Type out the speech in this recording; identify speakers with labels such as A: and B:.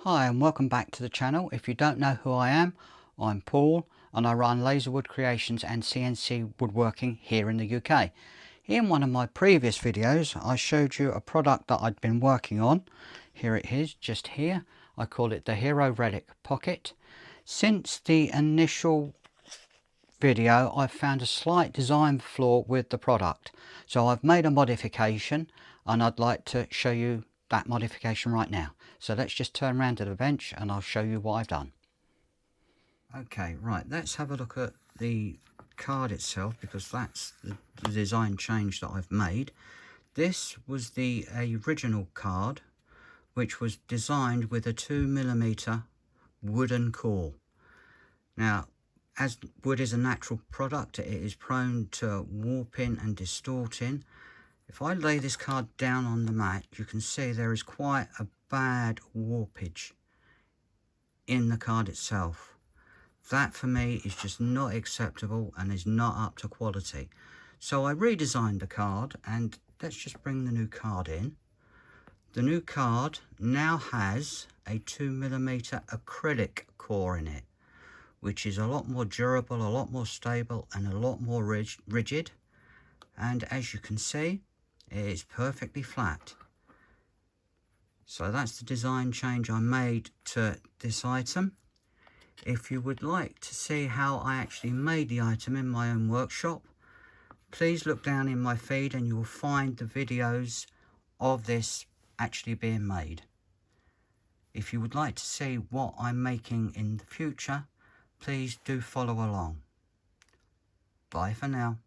A: Hi and welcome back to the channel. If you don't know who I am, I'm Paul and I run Laserwood Creations and CNC Woodworking here in the UK. In one of my previous videos I showed you a product that I'd been working on. Here it is, just here. I call it the Hero Relic Pocket. Since the initial video I've found a slight design flaw with the product, so I've made a modification and I'd like to show you that modification right now. So let's just turn around to the bench and I'll show you what I've done. Okay, right, let's have a look at the card itself, because that's the design change that I've made. This was the original card, which was designed with a 2mm wooden core. Now, as wood is a natural product, it is prone to warping and distorting. If I lay this card down on the mat, you can see there is quite a bad warpage in the card itself. That for me is just not acceptable and is not up to quality. So I redesigned the card, and let's just bring the new card in. The new card now has a 2mm acrylic core in it, which is a lot more durable, a lot more stable and a lot more rigid. And as you can see, it is perfectly flat. So that's the design change I made to this item. If you would like to see how I actually made the item in my own workshop, please look down in my feed and you will find the videos of this actually being made. If you would like to see what I'm making in the future, please do follow along. Bye for now.